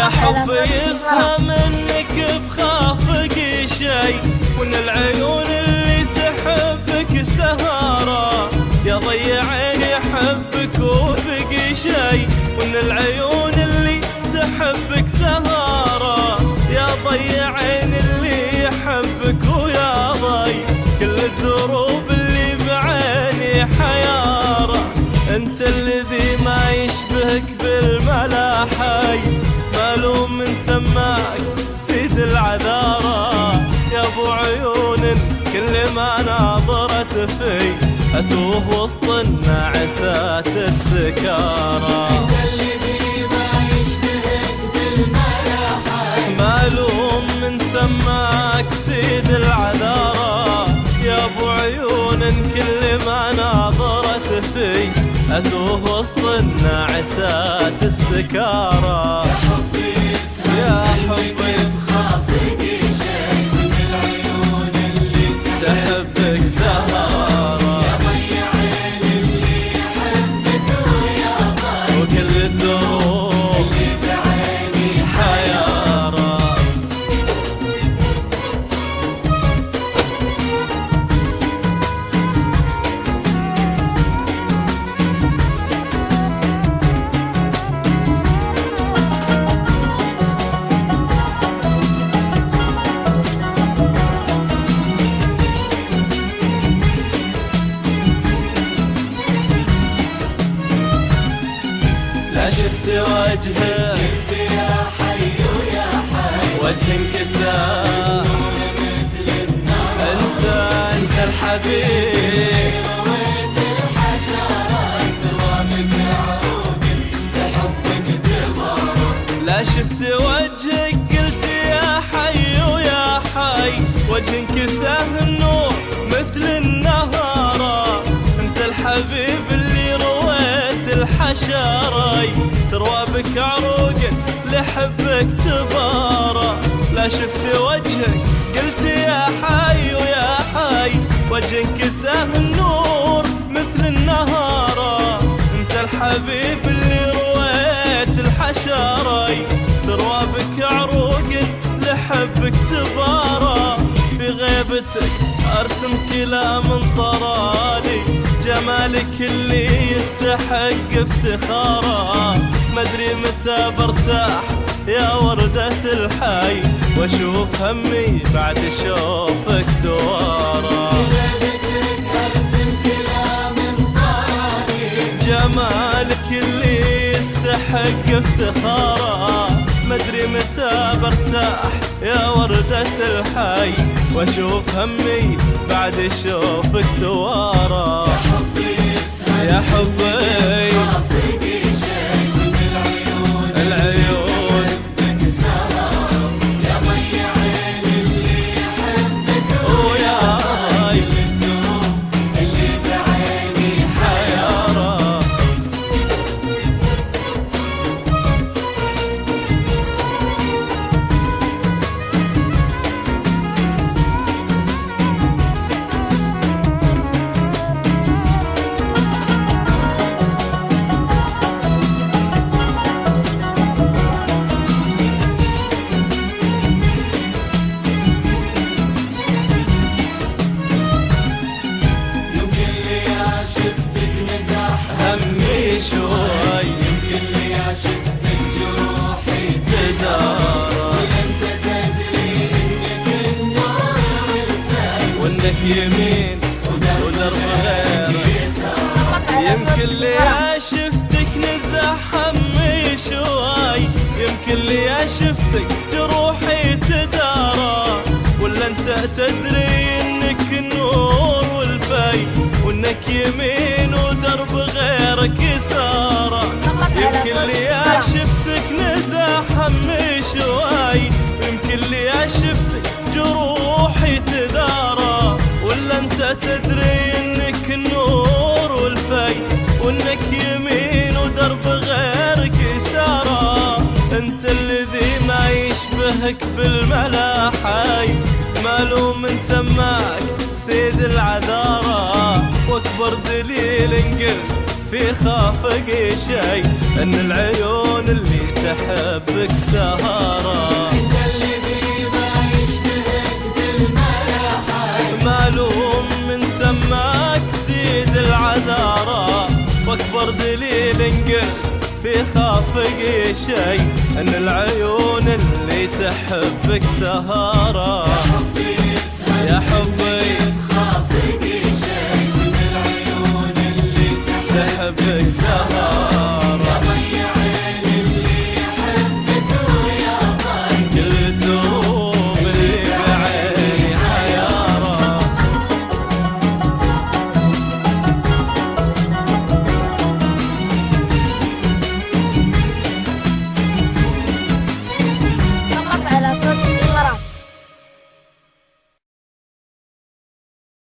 يا حبي يفهم انك بخافك شي، وان العيون اللي تحبك سهارة، يا ضيع عين يحبك وبقي شي، وان العيون اللي تحبك سهارة، يا ضيع عين اللي يحبك ويا ضي كل الدروب اللي بعيني حيارة. انت الذي ما يشبهك بالملاحي، مالوم من سماك سيد العذارى، يا ابو عيون كل ما ناظرت في اتوه وسط الناعسات السكارى. انت الذي ما يشبهك بالملاحي، مالوم من سماك سيد العذارى، يا ابو عيون كل ما ناظرت في اتوه وسط الناعسات السكارى. يا حبي يا حبي بخافك شي، من العيون اللي تحبك سهارة، يا ضيع عين اللي يحبك ويا ضي وكل الدروب اللي بعيني حيارة. لا شفت وجهه انت يا حي ويا حي، وجه انكسار، مثل النار انت الحبيب، رويت الحشرات ومن عروق لحبك تضار. لا شفت وجهك قلت يا حي ويا حي، وجه انكساه النور مثل النهارة، انت الحبيب اللي رويت الحشري، تروى بك عروق لحبك تبارى. لا شفت وجهك قلت يا حي ويا حي، وجه انكساه النور مثل النهارة، انت الحبيب اللي رويت الحشري، تروى بك عروق لحبك تبارى. في غيبتك ارسم كلام طرالي، جمالك اللي يستحق افتخاره، مدري متى برتاح يا وردة الحي، واشوف همي بعد شوفك توارى. غيبتك ارسم كلام طرالي، جمالك اللي يستحق افتخاره، مدري متى برتاح يا وردة الحي، واشوف همي بعد شوفك توارى. يا حبي يا حبي بخافك شي، من العيون العيون يحبك سهر، يا ضيع عين اللي يحبك ويا ضي الدروب اللي بعيني حيارة. يمكن لي شفتك مزاح همي شوي يمكن لي شفتك جروحي تدارى، انت تدري انك النور والفي وانك يمين ودرب غيرك يسار. يمكن لي شفتك نزح همي شوي، يمكن لي شفتك جروحي تدارى، ولا انت تدري انك النور والفي، وانك يمين ودرب غيرك يسارى. يمكن لي شفتك نزح همي شوي، يمكن لي شفتك جروحي تدارى، ولا انت تدري انك النور والفي، وانك يمين ودرب غيرك يسارى. انت الذي ما يشبهك بالملاحي، مالوم من سماك سيد العذارى، واكبر دليل انقل في خافق شي ان العيون اللي تحبك سهارة. انت الذي ما يشبهك بالملاحة، معلوم من سماك سيد العذارى، واكبر دليل قلت في خافق شي ان العيون اللي تحبك سهارة. يا حبي خافق شي من العيون اللي تحبك سهارة.